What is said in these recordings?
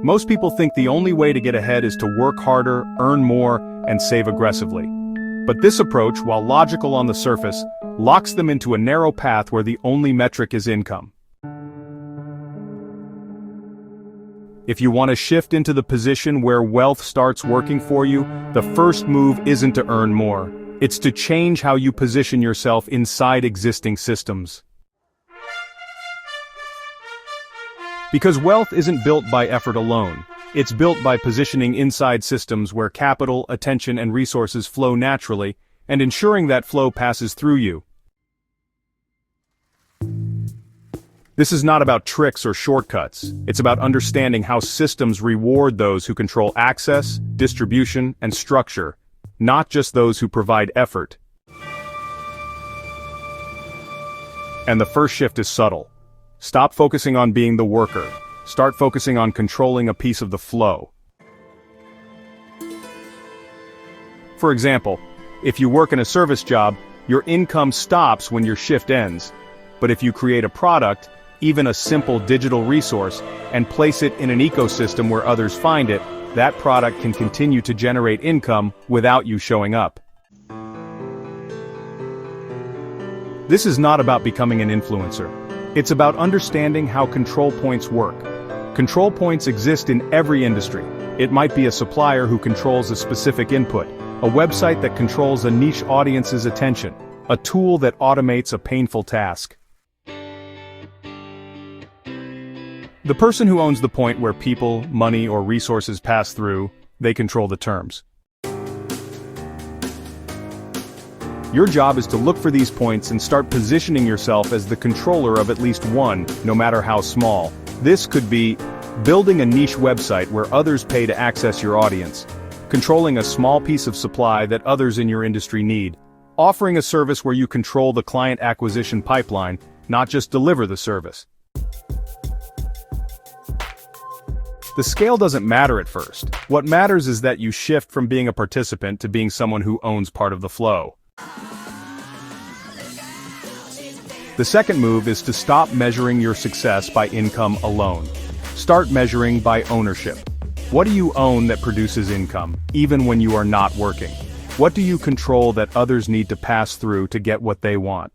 Most people think the only way to get ahead is to work harder, earn more, and save aggressively. But this approach, while logical on the surface, locks them into a narrow path where the only metric is income. If you want to shift into the position where wealth starts working for you, the first move isn't to earn more. It's to change how you position yourself inside existing systems. Because wealth isn't built by effort alone. It's built by positioning inside systems where capital, attention, and resources flow naturally, and ensuring that flow passes through you. This is not about tricks or shortcuts. It's about understanding how systems reward those who control access, distribution, and structure, not just those who provide effort. And the first shift is subtle. Stop focusing on being the worker. Start focusing on controlling a piece of the flow. For example, if you work in a service job, your income stops when your shift ends. But if you create a product, even a simple digital resource, and place it in an ecosystem where others find it, that product can continue to generate income without you showing up. This is not about becoming an influencer. It's about understanding how control points work. Control points exist in every industry. It might be a supplier who controls a specific input, a website that controls a niche audience's attention, a tool that automates a painful task. The person who owns the point where people, money, or resources pass through, they control the terms. Your job is to look for these points and start positioning yourself as the controller of at least one, no matter how small. This could be building a niche website where others pay to access your audience, controlling a small piece of supply that others in your industry need, offering a service where you control the client acquisition pipeline, not just deliver the service. The scale doesn't matter at first. What matters is that you shift from being a participant to being someone who owns part of the flow. The second move is to stop measuring your success by income alone. Start measuring by ownership. What do you own that produces income, even when you are not working? What do you control that others need to pass through to get what they want?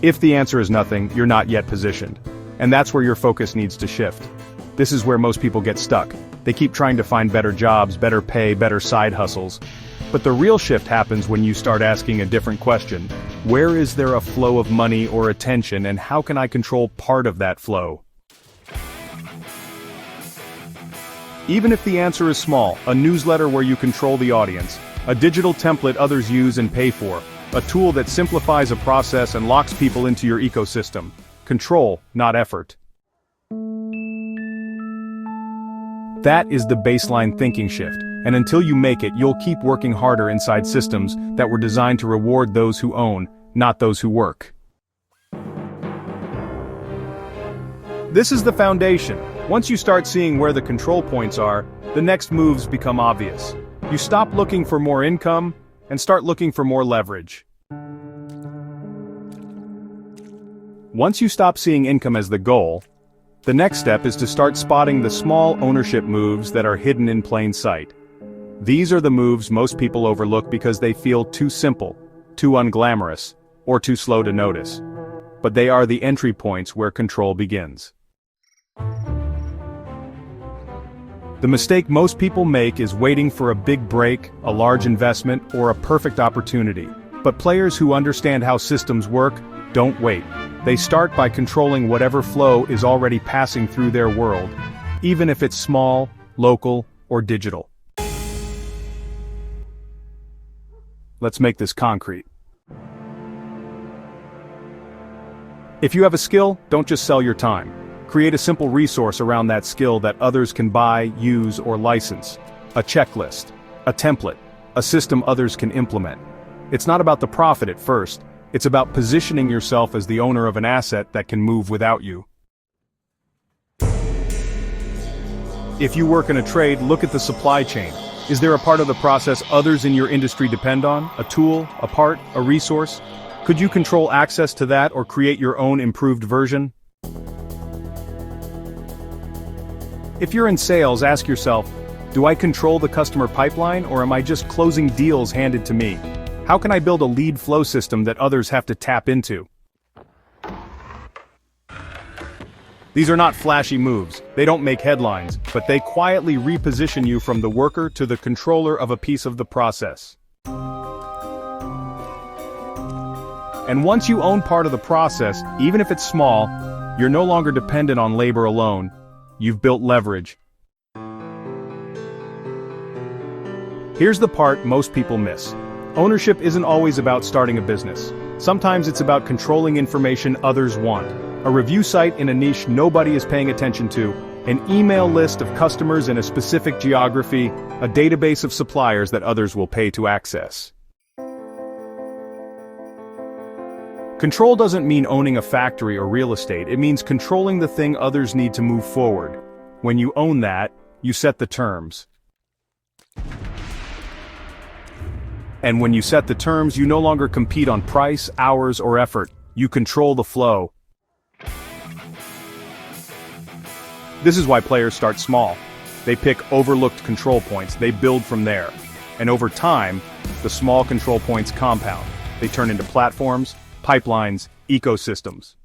If the answer is nothing, you're not yet positioned. And that's where your focus needs to shift. This is where most people get stuck. They keep trying to find better jobs, better pay, better side hustles. But the real shift happens when you start asking a different question. Where is there a flow of money or attention, and how can I control part of that flow? Even if the answer is small, a newsletter where you control the audience, a digital template others use and pay for, a tool that simplifies a process and locks people into your ecosystem. Control, not effort. That is the baseline thinking shift, and until you make it, you'll keep working harder inside systems that were designed to reward those who own, not those who work. This is the foundation. Once you start seeing where the control points are, the next moves become obvious. You stop looking for more income and start looking for more leverage. Once you stop seeing income as the goal, the next step is to start spotting the small ownership moves that are hidden in plain sight. These are the moves most people overlook because they feel too simple, too unglamorous, or too slow to notice. But they are the entry points where control begins. The mistake most people make is waiting for a big break, a large investment, or a perfect opportunity. But players who understand how systems work don't wait. They start by controlling whatever flow is already passing through their world, even if it's small, local, or digital. Let's make this concrete. If you have a skill, don't just sell your time. Create a simple resource around that skill that others can buy, use, or license. A checklist, a template, a system others can implement. It's not about the profit at first. It's about positioning yourself as the owner of an asset that can move without you. If you work in a trade, look at the supply chain. Is there a part of the process others in your industry depend on? A tool, a part, a resource? Could you control access to that or create your own improved version? If you're in sales, ask yourself, do I control the customer pipeline or am I just closing deals handed to me? How can I build a lead flow system that others have to tap into? These are not flashy moves, they don't make headlines, but they quietly reposition you from the worker to the controller of a piece of the process. And once you own part of the process, even if it's small, you're no longer dependent on labor alone. You've built leverage. Here's the part most people miss. Ownership isn't always about starting a business. Sometimes it's about controlling information others want. A review site in a niche nobody is paying attention to, an email list of customers in a specific geography, a database of suppliers that others will pay to access. Control doesn't mean owning a factory or real estate, it means controlling the thing others need to move forward. When you own that, you set the terms. And when you set the terms, you no longer compete on price, hours, or effort. You control the flow. This is why players start small. They pick overlooked control points, they build from there. And over time, the small control points compound. They turn into platforms, pipelines, ecosystems.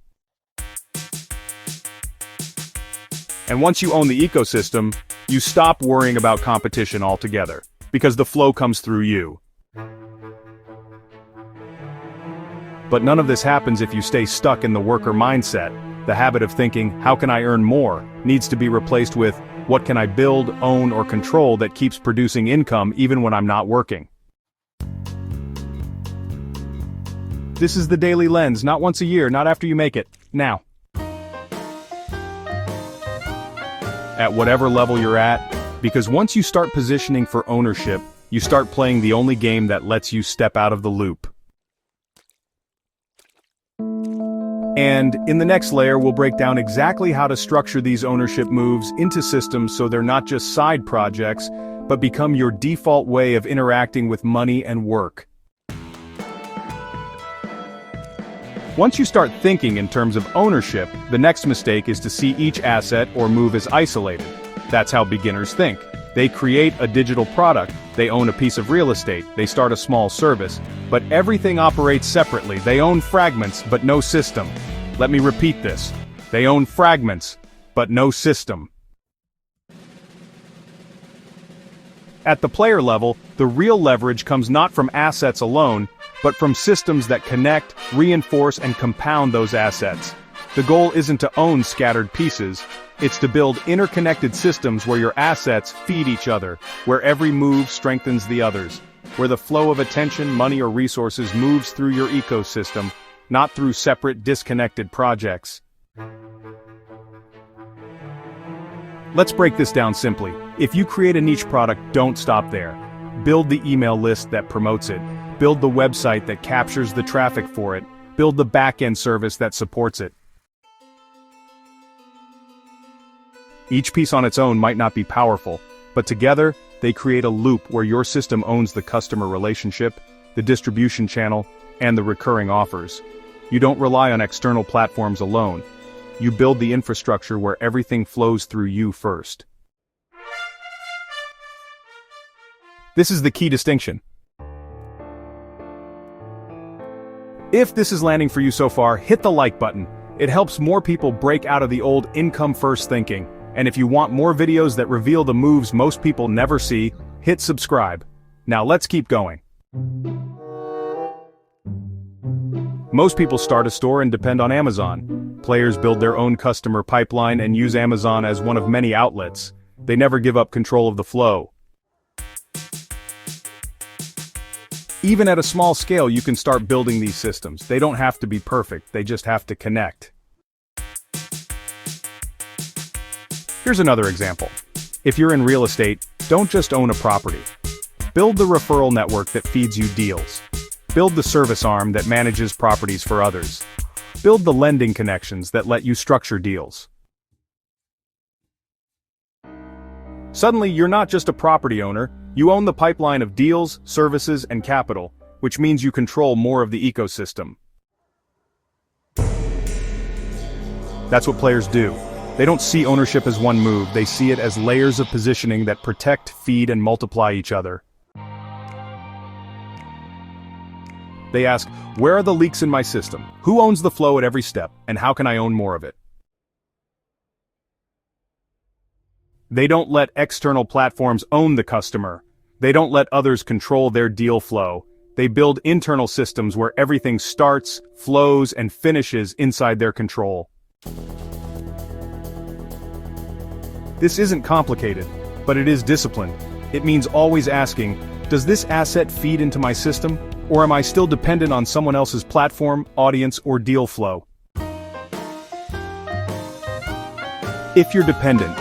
And once you own the ecosystem, you stop worrying about competition altogether, because the flow comes through you. But none of this happens if you stay stuck in the worker mindset. The habit of thinking, how can I earn more, needs to be replaced with, what can I build, own, or control that keeps producing income even when I'm not working? This is the Daily Lens, not once a year, not after you make it, now. At whatever level you're at, because once you start positioning for ownership, you start playing the only game that lets you step out of the loop. And in the next layer, we'll break down exactly how to structure these ownership moves into systems so they're not just side projects, but become your default way of interacting with money and work. Once you start thinking in terms of ownership, the next mistake is to see each asset or move as isolated. That's how beginners think. They create a digital product, they own a piece of real estate, they start a small service, but everything operates separately. They own fragments, but no system. Let me repeat this. They own fragments, but no system. At the player level, the real leverage comes not from assets alone, but from systems that connect, reinforce, and compound those assets. The goal isn't to own scattered pieces, it's to build interconnected systems where your assets feed each other, where every move strengthens the others, where the flow of attention, money, or resources moves through your ecosystem, not through separate, disconnected projects. Let's break this down simply. If you create a niche product, don't stop there. Build the email list that promotes it. Build the website that captures the traffic for it. Build the back-end service that supports it. Each piece on its own might not be powerful, but together, they create a loop where your system owns the customer relationship, the distribution channel, and the recurring offers. You don't rely on external platforms alone. You build the infrastructure where everything flows through you first. This is the key distinction. If this is landing for you so far, hit the like button. It helps more people break out of the old income-first thinking. And if you want more videos that reveal the moves most people never see, hit subscribe. Now let's keep going. Most people start a store and depend on Amazon. Players build their own customer pipeline and use Amazon as one of many outlets. They never give up control of the flow. Even at a small scale, you can start building these systems. They don't have to be perfect, they just have to connect. Here's another example. If you're in real estate, don't just own a property. Build the referral network that feeds you deals. Build the service arm that manages properties for others. Build the lending connections that let you structure deals. Suddenly, you're not just a property owner, you own the pipeline of deals, services, and capital, which means you control more of the ecosystem. That's what players do. They don't see ownership as one move, they see it as layers of positioning that protect, feed, and multiply each other. They ask, where are the leaks in my system? Who owns the flow at every step, and how can I own more of it? They don't let external platforms own the customer. They don't let others control their deal flow. They build internal systems where everything starts, flows, and finishes inside their control. This isn't complicated, but it is disciplined. It means always asking, does this asset feed into my system, or am I still dependent on someone else's platform, audience, or deal flow? If you're dependent,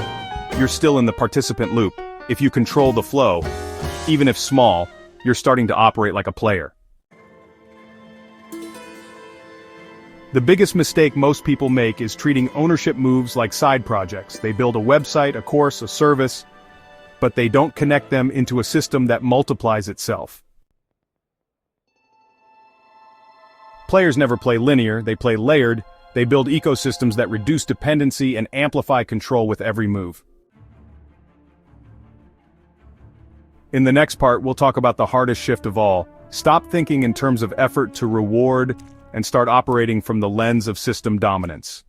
you're still in the participant loop. If you control the flow, even if small, you're starting to operate like a player. The biggest mistake most people make is treating ownership moves like side projects. They build a website, a course, a service, but they don't connect them into a system that multiplies itself. Players never play linear, they play layered. They build ecosystems that reduce dependency and amplify control with every move. In the next part, we'll talk about the hardest shift of all. Stop thinking in terms of effort to reward and start operating from the lens of system dominance.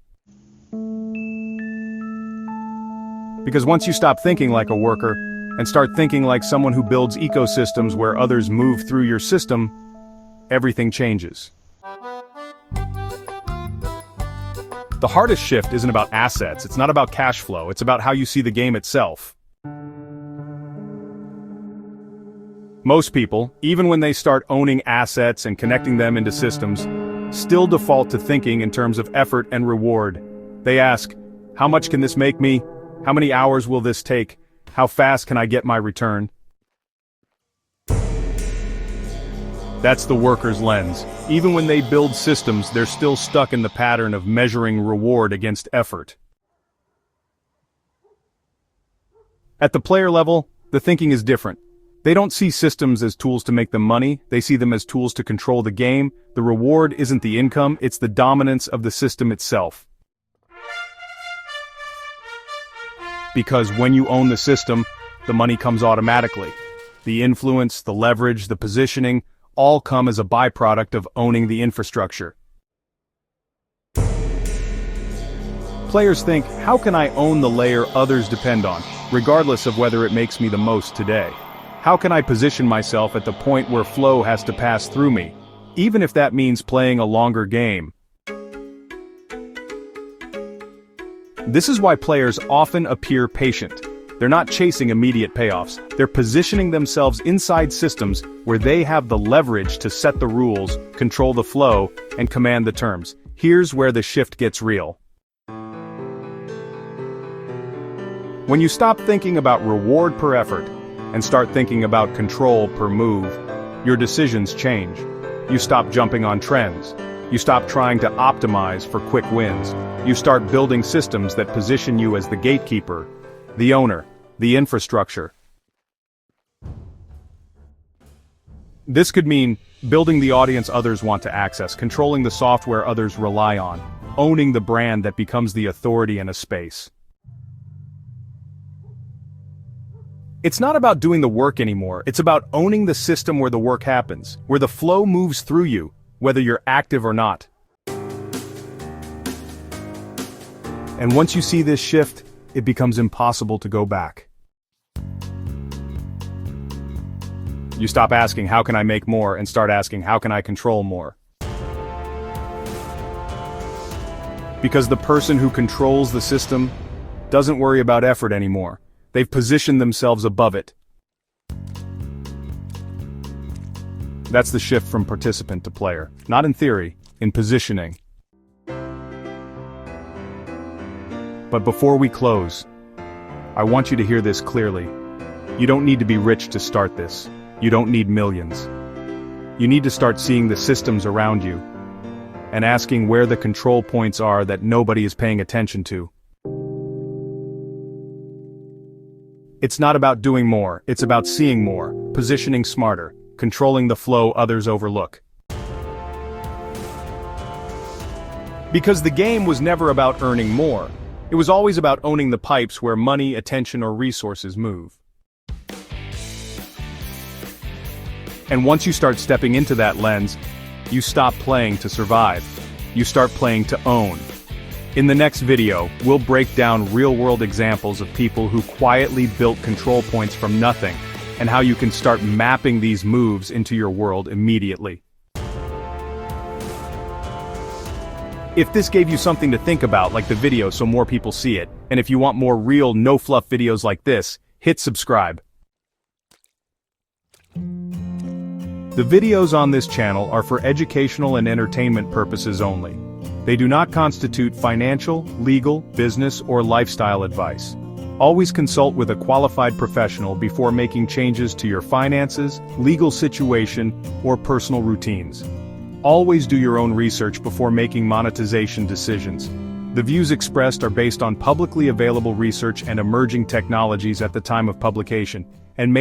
Because once you stop thinking like a worker and start thinking like someone who builds ecosystems where others move through your system, everything changes. The hardest shift isn't about assets, it's not about cash flow, it's about how you see the game itself. Most people, even when they start owning assets and connecting them into systems, still default to thinking in terms of effort and reward. They ask, how much can this make me? How many hours will this take? How fast can I get my return? That's the worker's lens. Even when they build systems, they're still stuck in the pattern of measuring reward against effort. At the player level, the thinking is different. They don't see systems as tools to make them money, they see them as tools to control the game. The reward isn't the income, it's the dominance of the system itself. Because when you own the system, the money comes automatically. The influence, the leverage, the positioning, all come as a byproduct of owning the infrastructure. Players think, how can I own the layer others depend on, regardless of whether it makes me the most today? How can I position myself at the point where flow has to pass through me, even if that means playing a longer game? This is why players often appear patient. They're not chasing immediate payoffs. They're positioning themselves inside systems where they have the leverage to set the rules, control the flow, and command the terms. Here's where the shift gets real. When you stop thinking about reward per effort and start thinking about control per move, your decisions change. You stop jumping on trends. You stop trying to optimize for quick wins. You start building systems that position you as the gatekeeper, the owner, the infrastructure. This could mean building the audience others want to access, controlling the software others rely on, owning the brand that becomes the authority in a space. It's not about doing the work anymore, it's about owning the system where the work happens, where the flow moves through you, whether you're active or not. And once you see this shift, it becomes impossible to go back. You stop asking, how can I make more, and start asking, how can I control more? Because the person who controls the system doesn't worry about effort anymore. They've positioned themselves above it. That's the shift from participant to player. Not in theory, in positioning. But before we close, I want you to hear this clearly. You don't need to be rich to start this. You don't need millions. You need to start seeing the systems around you and asking where the control points are that nobody is paying attention to. It's not about doing more, it's about seeing more, positioning smarter, controlling the flow others overlook. Because the game was never about earning more. It was always about owning the pipes where money, attention, or resources move. And once you start stepping into that lens, you stop playing to survive. You start playing to own. In the next video, we'll break down real-world examples of people who quietly built control points from nothing, and how you can start mapping these moves into your world immediately. If this gave you something to think about, like the video so more people see it, and if you want more real, no-fluff videos like this, hit subscribe. The videos on this channel are for educational and entertainment purposes only. They do not constitute financial, legal, business, or lifestyle advice. Always consult with a qualified professional before making changes to your finances, legal situation, or personal routines. Always do your own research before making monetization decisions. The views expressed are based on publicly available research and emerging technologies at the time of publication, and may